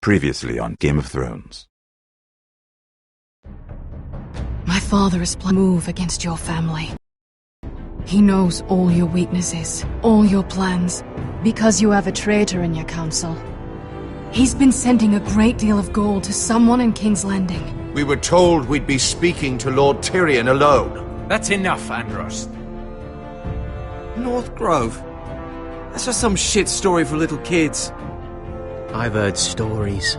Previously on Game of Thrones. My father is planning a move against your family. He knows all your weaknesses, all your plans, because you have a traitor in your council. He's been sending a great deal of gold to someone in King's Landing. We were told we'd be speaking to Lord Tyrion alone. That's enough, Andros. North Grove? That's just some shit story for little kids. I've heard stories.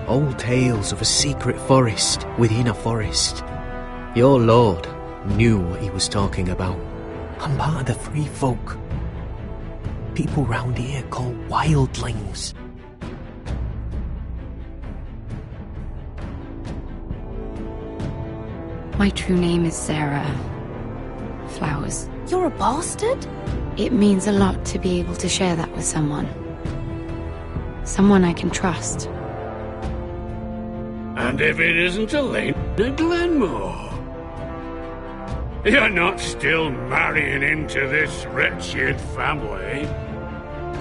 Old tales of a secret forest within a forest. Your lord knew what he was talking about. I'm part of the free folk. People round here call wildlings. My true name is Sarah Flowers. You're a bastard? It means a lot to be able to share that with someone. Someone I can trust. And if it isn't Elena Glenmore? You're not still marrying into this wretched family?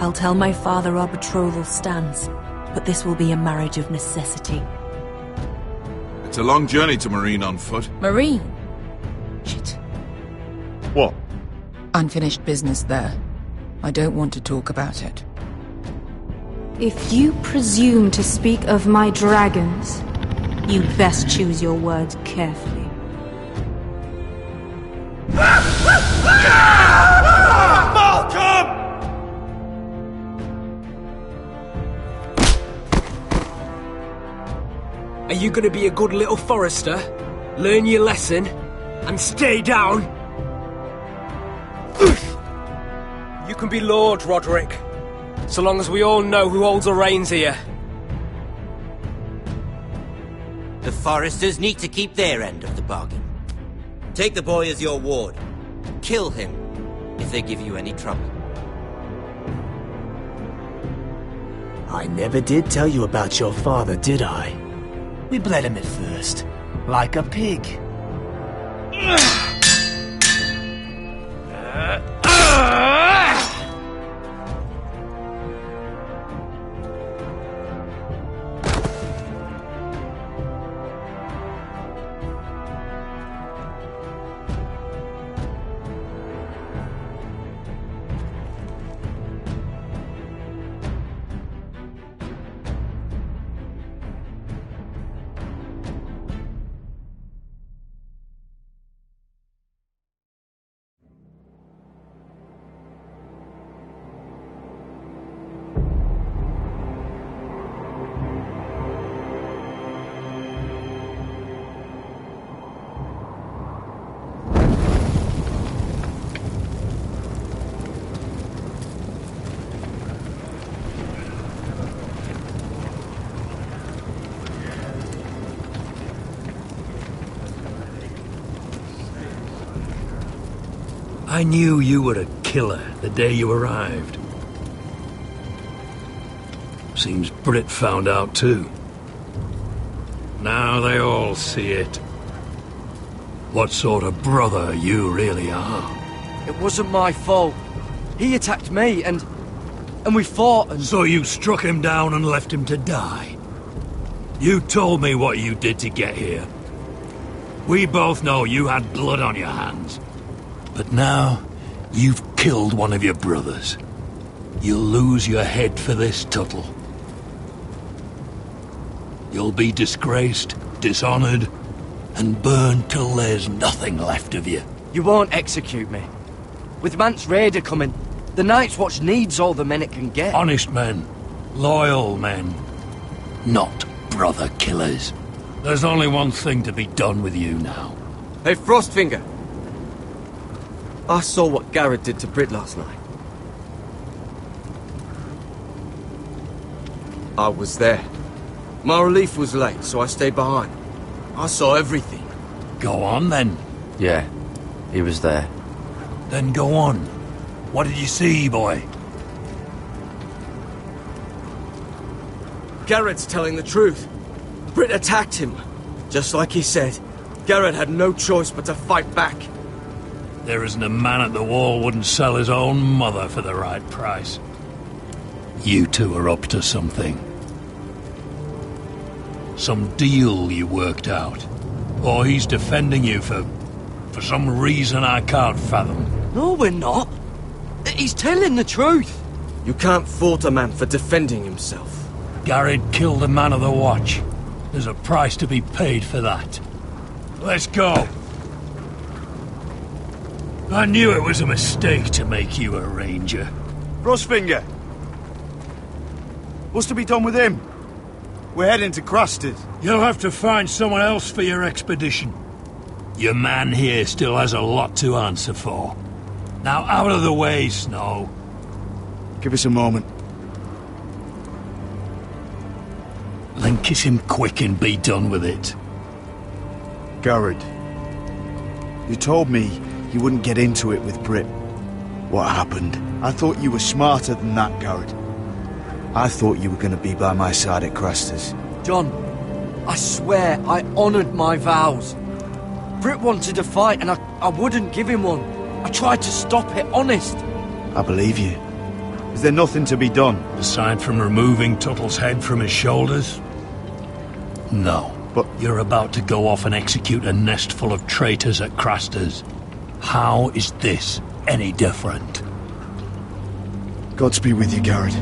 I'll tell my father our betrothal stands, but this will be a marriage of necessity. It's a long journey to Marine on foot. Marine? Shit. What? Unfinished business there. I don't want to talk about it. If you presume to speak of my dragons, you'd best choose your words carefully. Malcolm! Are you gonna be a good little forester? Learn your lesson? And stay down? You can be Lord, Roderick. So long as we all know who holds the reins here. The Foresters need to keep their end of the bargain. Take the boy as your ward. Kill him if they give you any trouble. I never did tell you about your father, did I? We bled him at first, like a pig. I knew you were a killer the day you arrived. Seems Britt found out too. Now they all see it. What sort of brother you really are. It wasn't my fault. He attacked me and we fought and... So you struck him down and left him to die. You told me what you did to get here. We both know you had blood on your hands. But now, you've killed one of your brothers. You'll lose your head for this, Tuttle. You'll be disgraced, dishonored, and burned till there's nothing left of you. You won't execute me. With Mance Rayder coming, the Night's Watch needs all the men it can get. Honest men. Loyal men. Not brother killers. There's only one thing to be done with you now. Hey, Frostfinger. I saw what Garrett did to Britt last night. I was there. My relief was late, so I stayed behind. I saw everything. Go on, then. Yeah, he was there. Then go on. What did you see, boy? Garrett's telling the truth. Britt attacked him. Just like he said, Garrett had no choice but to fight back. There isn't a man at the wall wouldn't sell his own mother for the right price. You two are up to something. Some deal you worked out? Or he's defending you for some reason I can't fathom? No, we're not. He's telling the truth. You can't fault a man for defending himself. Garrett killed a man of the watch. There's a price to be paid for that. Let's go. I knew it was a mistake to make you a ranger. Frostfinger! What's to be done with him? We're heading to Crusters. You'll have to find someone else for your expedition. Your man here still has a lot to answer for. Now out of the way, Snow. Give us a moment. Then kiss him quick and be done with it. Garrett, you told me you wouldn't get into it with Britt. What happened? I thought you were smarter than that, Garrett. I thought you were going to be by my side at Crusters. John, I swear I honoured my vows. Britt wanted a fight and I wouldn't give him one. I tried to stop it, honest. I believe you. Is there nothing to be done? Aside from removing Tuttle's head from his shoulders? No. But you're about to go off and execute a nest full of traitors at Crusters. How is this any different? Godspeed with you, Garrett.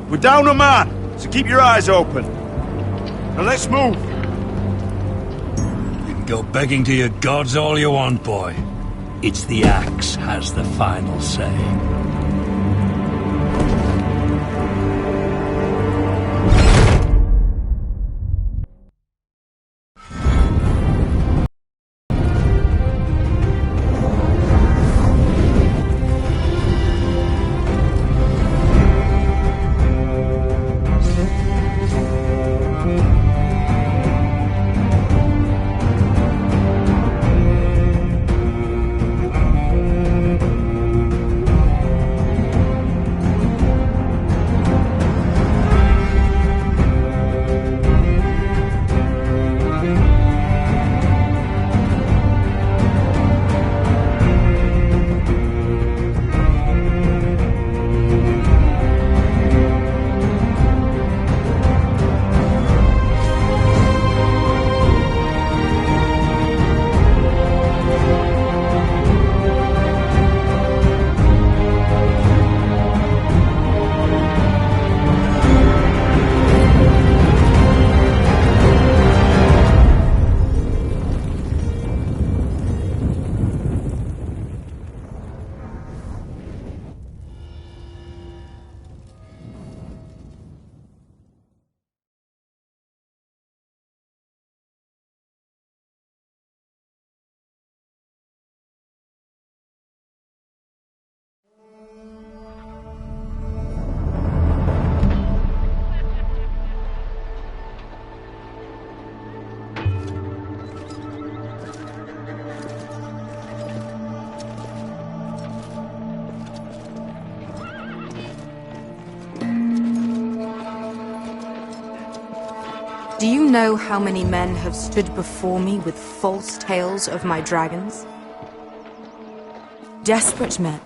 We're down a man, so keep your eyes open. Now let's move. You can go begging to your gods all you want, boy. It's the axe has the final say. Do you know how many men have stood before me with false tales of my dragons? Desperate men,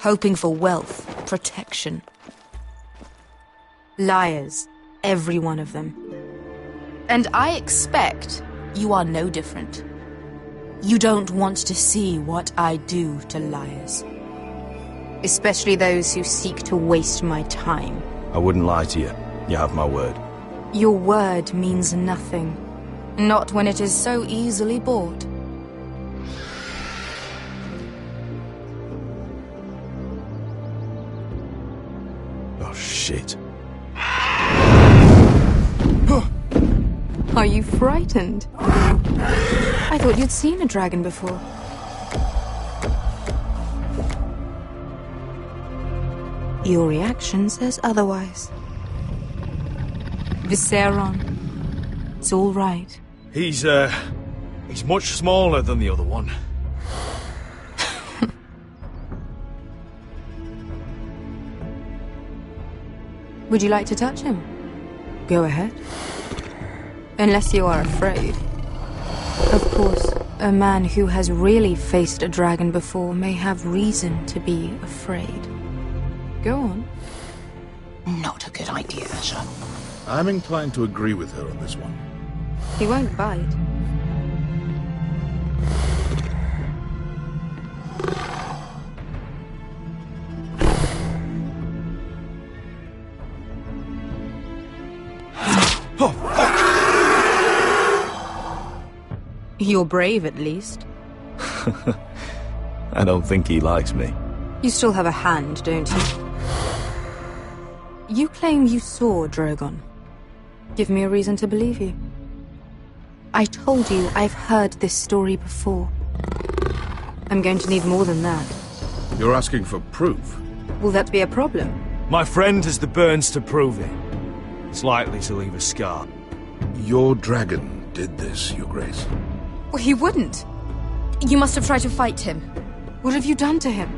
hoping for wealth, protection. Liars, every one of them. And I expect you are no different. You don't want to see what I do to liars. Especially those who seek to waste my time. I wouldn't lie to you. You have my word. Your word means nothing. Not when it is so easily bought. Oh, shit. Are you frightened? I thought you'd seen a dragon before. Your reaction says otherwise. Viserion. It's all right. He's much smaller than the other one. Would you like to touch him? Go ahead. Unless you are afraid. Of course, a man who has really faced a dragon before may have reason to be afraid. Go on. Not a good idea, sir. I'm inclined to agree with her on this one. He won't bite. You're brave, at least. I don't think he likes me. You still have a hand, don't you? You claim you saw Drogon. Give me a reason to believe you. I told you I've heard this story before. I'm going to need more than that. You're asking for proof? Will that be a problem? My friend has the burns to prove it. It's likely to leave a scar. Your dragon did this, Your Grace. Well, he wouldn't. You must have tried to fight him. What have you done to him?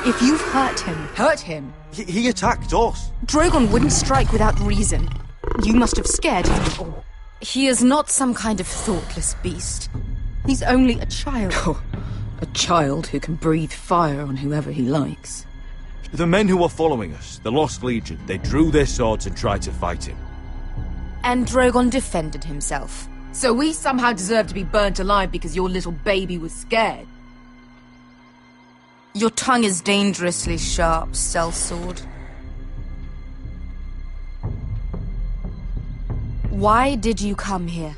If you've hurt him... Hurt him? He attacked us. Drogon wouldn't strike without reason. You must have scared him. Or he is not some kind of thoughtless beast. He's only a child. Oh, a child who can breathe fire on whoever he likes. The men who were following us, the Lost Legion, they drew their swords and tried to fight him. And Drogon defended himself. So we somehow deserve to be burnt alive because your little baby was scared? Your tongue is dangerously sharp, sellsword. Why did you come here?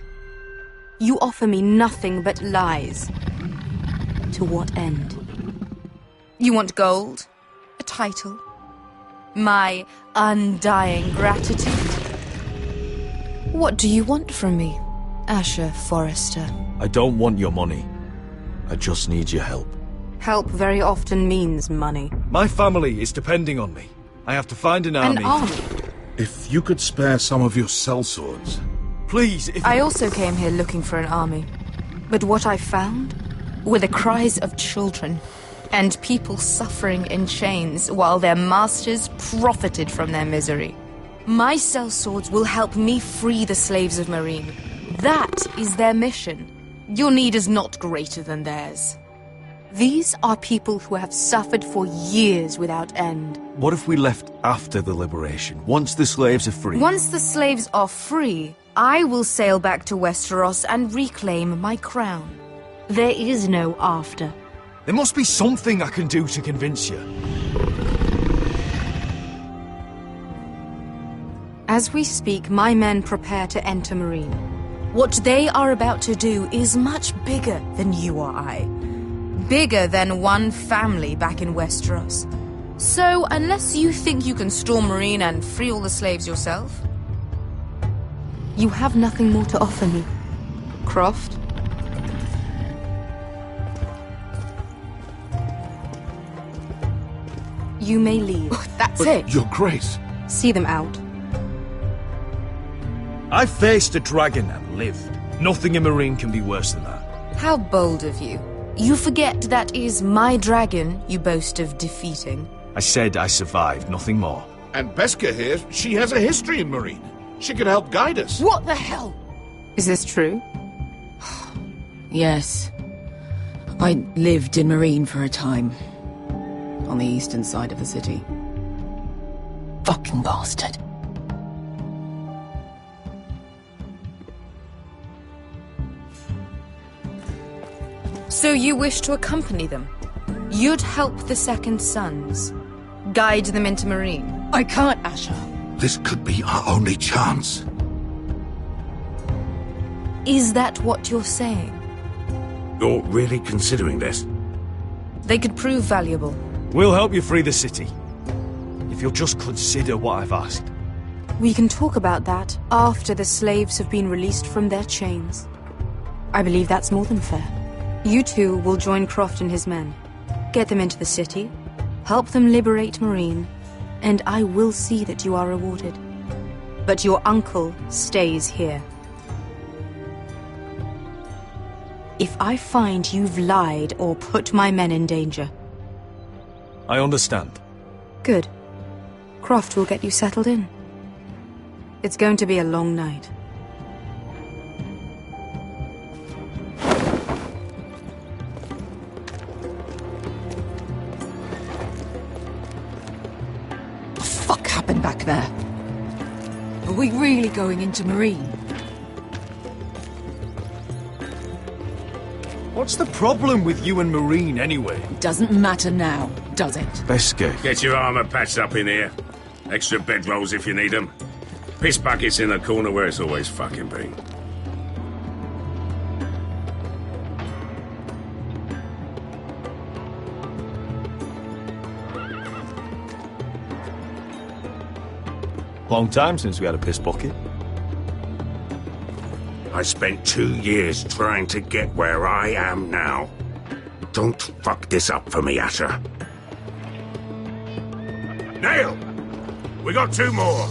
You offer me nothing but lies. To what end? You want gold? A title? My undying gratitude? What do you want from me, Asher Forrester? I don't want your money. I just need your help. Help very often means money. My family is depending on me. I have to find an army. An army? If you could spare some of your sellswords. Please, if... I also came here looking for an army. But what I found were the cries of children and people suffering in chains while their masters profited from their misery. My sellswords will help me free the slaves of Meereen. That is their mission. Your need is not greater than theirs. These are people who have suffered for years without end. What if we left after the liberation, once the slaves are free? Once the slaves are free, I will sail back to Westeros and reclaim my crown. There is no after. There must be something I can do to convince you. As we speak, my men prepare to enter Meereen. What they are about to do is much bigger than you or I. Bigger than one family back in Westeros. So, unless you think you can storm Meereen and free all the slaves yourself, you have nothing more to offer me, Croft. You may leave. That's it. Your Grace. See them out. I faced a dragon and lived. Nothing in Meereen can be worse than that. How bold of you. You forget that is my dragon you boast of defeating. I said I survived, nothing more. And Beskha here, she has a history in Meereen. She could help guide us. What the hell? Is this true? Yes. I lived in Meereen for a time. On the eastern side of the city. Fucking bastard. So you wish to accompany them? You'd help the Second Sons? Guide them into Meereen? I can't, Asher. This could be our only chance. Is that what you're saying? You're really considering this? They could prove valuable. We'll help you free the city. If you'll just consider what I've asked. We can talk about that after the slaves have been released from their chains. I believe that's more than fair. You two will join Croft and his men. Get them into the city, help them liberate Meereen, and I will see that you are rewarded. But your uncle stays here. If I find you've lied or put my men in danger... I understand. Good. Croft will get you settled in. It's going to be a long night. What the fuck happened back there? Are we really going into Marine? What's the problem with you and Marine, anyway? Doesn't matter now, does it? Beskay. Get your armor patched up in here. Extra bedrolls if you need them. Piss buckets in the corner where it's always fucking been. Long time since we had a piss bucket. I spent 2 years trying to get where I am now. Don't fuck this up for me, Asher. Nail! We got 2 more.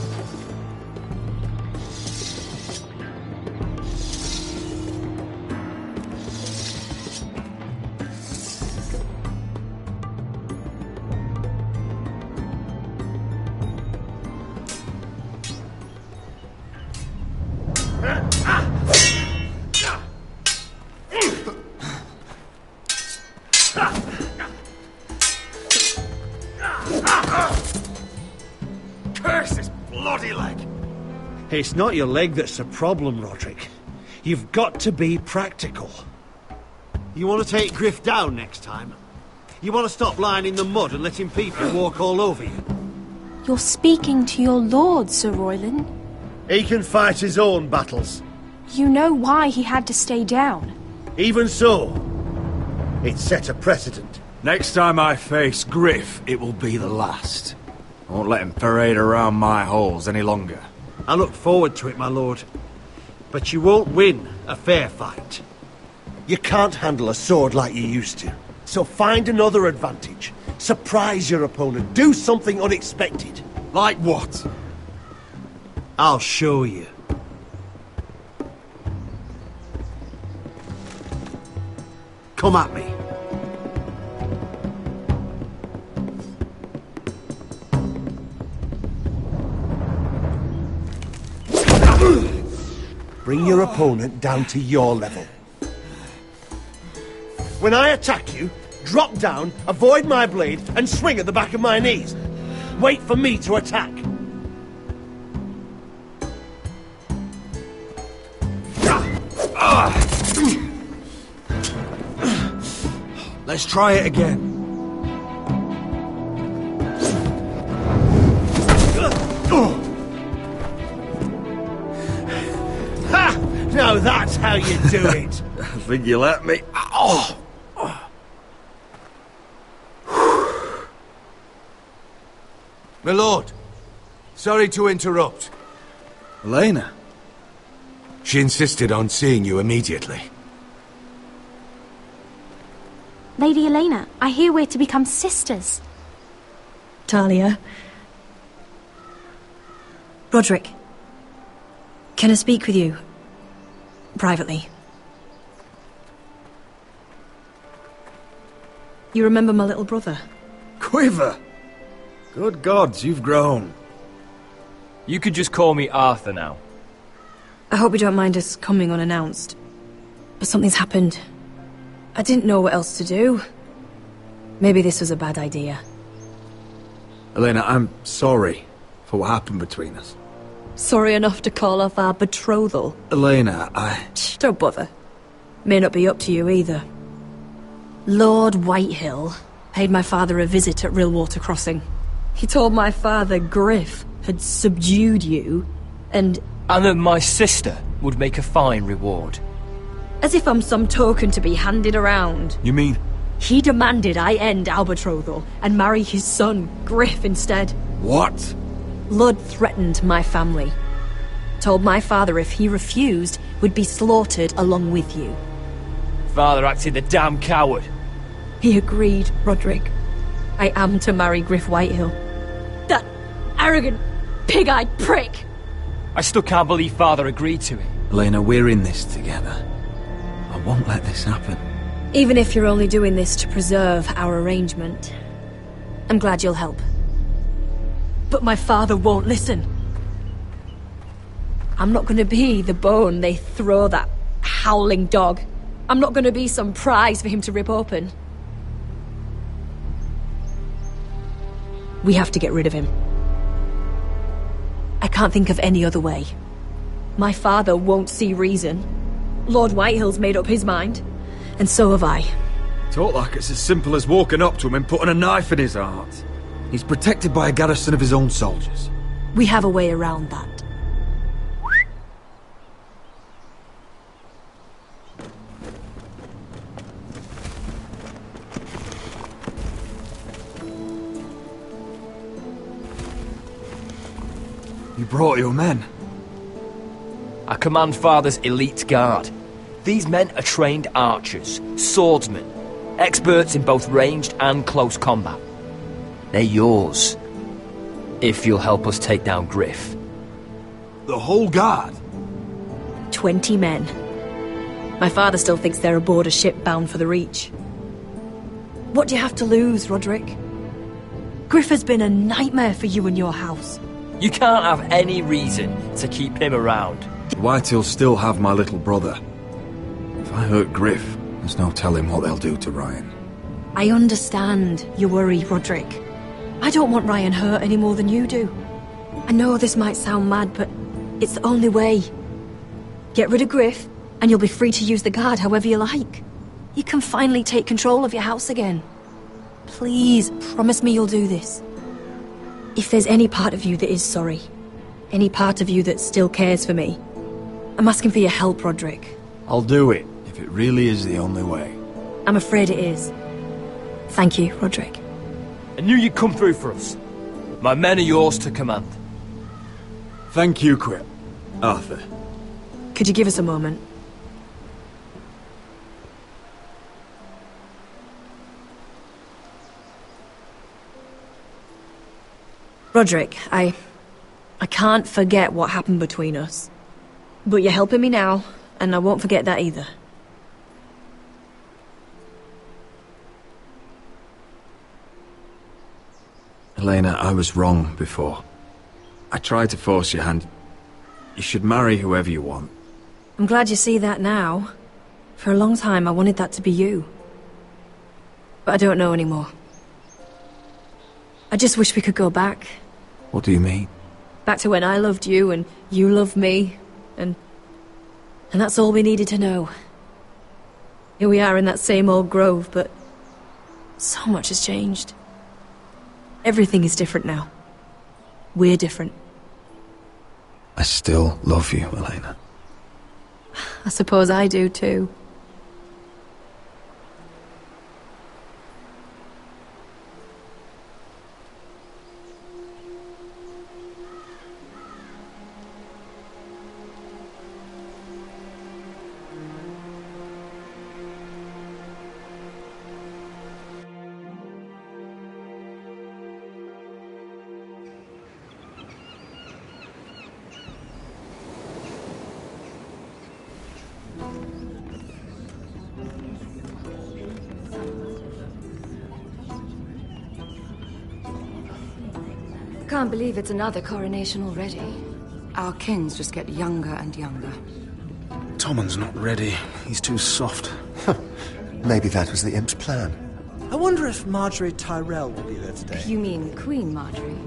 Curse this bloody leg! It's not your leg that's the problem, Roderick. You've got to be practical. You want to take Griff down next time? You want to stop lying in the mud and letting people walk all over you? You're speaking to your lord, Sir Royland. He can fight his own battles. You know why he had to stay down. Even so, it set a precedent. Next time I face Griff, it will be the last. I won't let him parade around my halls any longer. I look forward to it, my lord. But you won't win a fair fight. You can't handle a sword like you used to. So find another advantage. Surprise your opponent. Do something unexpected. Like what? I'll show you. Come at me. Bring your opponent down to your level. When I attack you, drop down, avoid my blade, and swing at the back of my knees. Wait for me to attack. Let's try it again. Ha! Now that's how you do it. I think you let me. Oh! My lord, sorry to interrupt. Elena? She insisted on seeing you immediately. Lady Elena, I hear we're to become sisters. Talia. Roderick. Can I speak with you? Privately. You remember my little brother? Quiver! Good gods, you've grown. You could just call me Arthur now. I hope you don't mind us coming unannounced. But something's happened. I didn't know what else to do. Maybe this was a bad idea. Elena, I'm sorry for what happened between us. Sorry enough to call off our betrothal. Elena, Don't bother. May not be up to you either. Lord Whitehill paid my father a visit at Rillwater Crossing. He told my father Griff had subdued you, and that my sister would make a fine reward. As if I'm some token to be handed around. You mean? He demanded I end our betrothal and marry his son, Griff, instead. What? Lud threatened my family. Told my father if he refused, we'd be slaughtered along with you. Father acted the damn coward. He agreed, Roderick. I am to marry Griff Whitehill. That arrogant, pig-eyed prick! I still can't believe Father agreed to it. Elena, we're in this together. I won't let this happen. Even if you're only doing this to preserve our arrangement, I'm glad you'll help. But my father won't listen. I'm not gonna be the bone they throw that howling dog. I'm not gonna be some prize for him to rip open. We have to get rid of him. I can't think of any other way. My father won't see reason. Lord Whitehill's made up his mind. And so have I. Talk like it's as simple as walking up to him and putting a knife in his heart. He's protected by a garrison of his own soldiers. We have a way around that. You brought your men. I command Father's elite guard. These men are trained archers, swordsmen, experts in both ranged and close combat. They're yours, if you'll help us take down Griff. The whole guard? 20 men. My father still thinks they're aboard a ship bound for the Reach. What do you have to lose, Roderick? Griff has been a nightmare for you and your house. You can't have any reason to keep him around. Whitehills still have my little brother. If I hurt Griff, there's no telling what they'll do to Ryan. I understand your worry, Roderick. I don't want Ryan hurt any more than you do. I know this might sound mad, but it's the only way. Get rid of Griff, and you'll be free to use the guard however you like. You can finally take control of your house again. Please, promise me you'll do this. If there's any part of you that is sorry, any part of you that still cares for me, I'm asking for your help, Roderick. I'll do it, if it really is the only way. I'm afraid it is. Thank you, Roderick. I knew you'd come through for us. My men are yours to command. Thank you, Quip. Arthur. Could you give us a moment? Roderick, I can't forget what happened between us. But you're helping me now, and I won't forget that either. Elena, I was wrong before. I tried to force your hand. You should marry whoever you want. I'm glad you see that now. For a long time, I wanted that to be you. But I don't know anymore. I just wish we could go back. What do you mean? Back to when I loved you and you loved me, and that's all we needed to know. Here we are in that same old grove, but so much has changed. Everything is different now. We're different. I still love you, Elena. I suppose I do too. Can't believe it's another coronation already. Our kings just get younger and younger. Tommen's not ready. He's too soft. Maybe that was the imp's plan. I wonder if Marjorie Tyrell will be there today. You mean Queen Marjorie?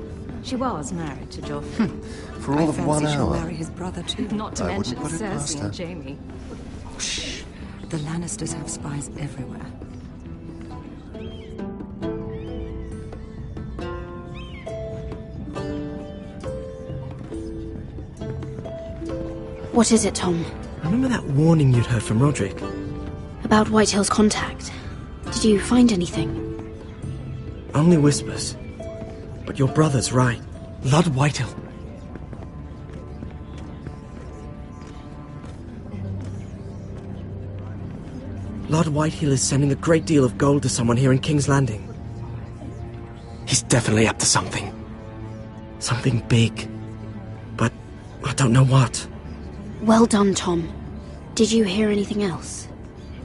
She was married to Joffrey. For all of 1 hour. She'll marry his brother too. Not to I mention wouldn't put it past Cersei her. and Jaime. Shh. The Lannisters have spies everywhere. What is it, Tom? Remember that warning you'd heard from Roderick? About Whitehill's contact. Did you find anything? Only whispers. But your brother's right. Lord Whitehill. Lord Whitehill is sending a great deal of gold to someone here in King's Landing. He's definitely up to something. Something big. But I don't know what. Well done, Tom. Did you hear anything else?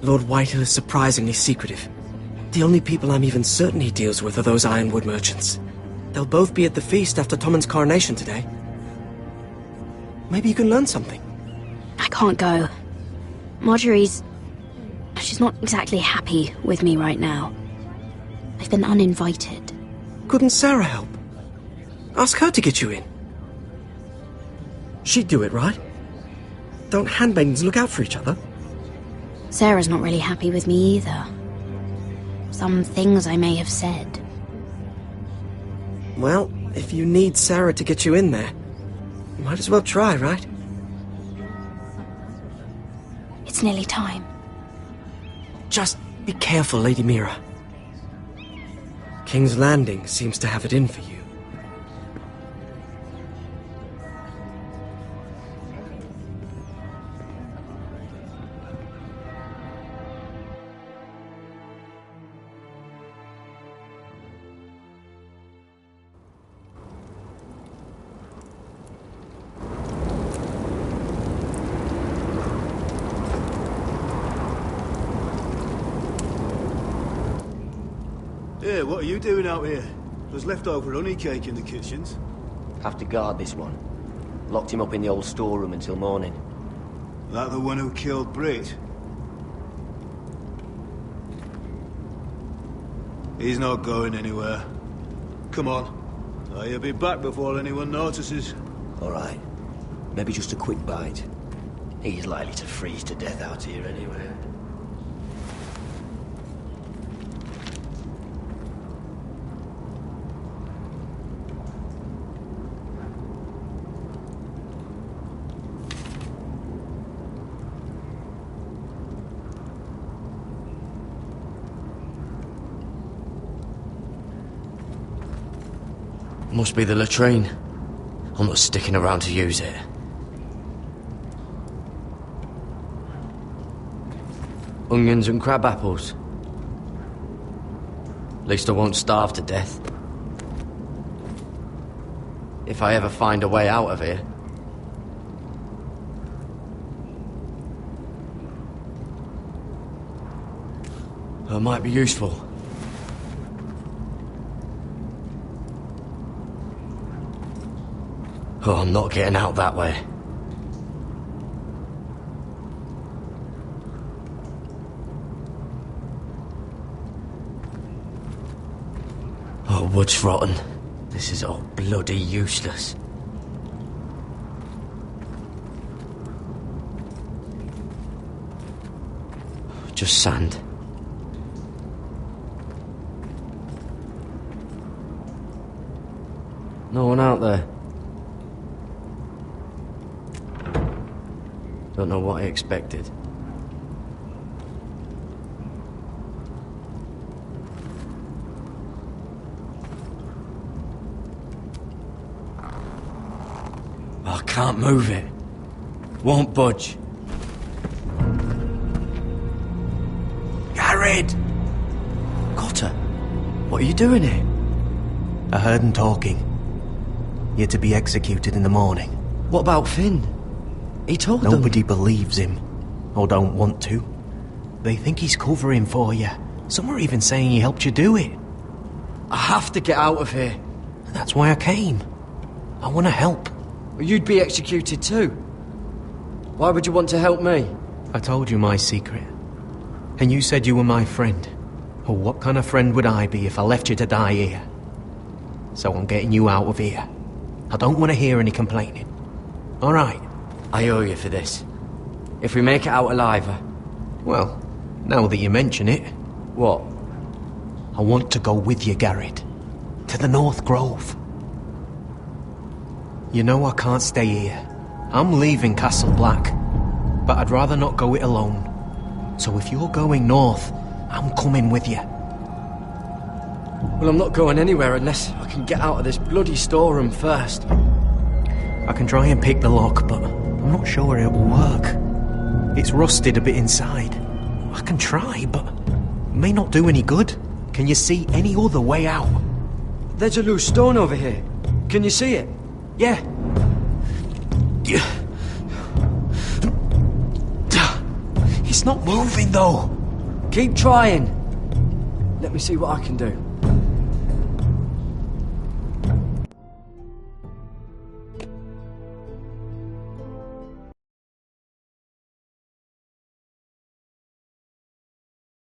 Lord Whitehill is surprisingly secretive. The only people I'm even certain he deals with are those Ironwood merchants. They'll both be at the feast after Tommen's coronation today. Maybe you can learn something. I can't go. Marjorie's... she's not exactly happy with me right now. I've been uninvited. Couldn't Sarah help? Ask her to get you in. She'd do it, right? Don't handmaidens look out for each other? Sarah's not really happy with me either. Some things I may have said. Well, if you need Sarah to get you in there, you might as well try, right? It's nearly time. Just be careful, Lady Mira. King's Landing seems to have it in for you. Yeah, what are you doing out here? There's leftover honey cake in the kitchens. Have to guard this one. Locked him up in the old storeroom until morning. That the one who killed Brit? He's not going anywhere. Come on. He'll be back before anyone notices. All right. Maybe just a quick bite. He's likely to freeze to death out here anyway. Must be the latrine. I'm not sticking around to use it. Onions and crab apples. At least I won't starve to death. If I ever find a way out of here. It might be useful. Oh, I'm not getting out that way. Oh, wood's rotten. This is all bloody useless. Just sand. No one out there. Don't know what I expected. I can't move it. Won't budge. Garrett! Cotter, what are you doing here? I heard him talking. You're to be executed in the morning. What about Finn? He told them. Nobody believes him, or don't want to. They think he's covering for you. Some are even saying he helped you do it. I have to get out of here. That's why I came. I want to help. Well, you'd be executed too. Why would you want to help me? I told you my secret. And you said you were my friend. Oh, what kind of friend would I be if I left you to die here? So I'm getting you out of here. I don't want to hear any complaining. All right. I owe you for this. If we make it out alive... Well, now that you mention it... What? I want to go with you, Garrett. To the North Grove. You know I can't stay here. I'm leaving Castle Black. But I'd rather not go it alone. So if you're going north, I'm coming with you. Well, I'm not going anywhere unless I can get out of this bloody storeroom first. I can try and pick the lock, but I'm not sure it will work. It's rusted a bit inside. I can try, but it may not do any good. Can you see any other way out? There's a loose stone over here. Can you see it? Yeah. It's not moving, though. Keep trying. Let me see what I can do.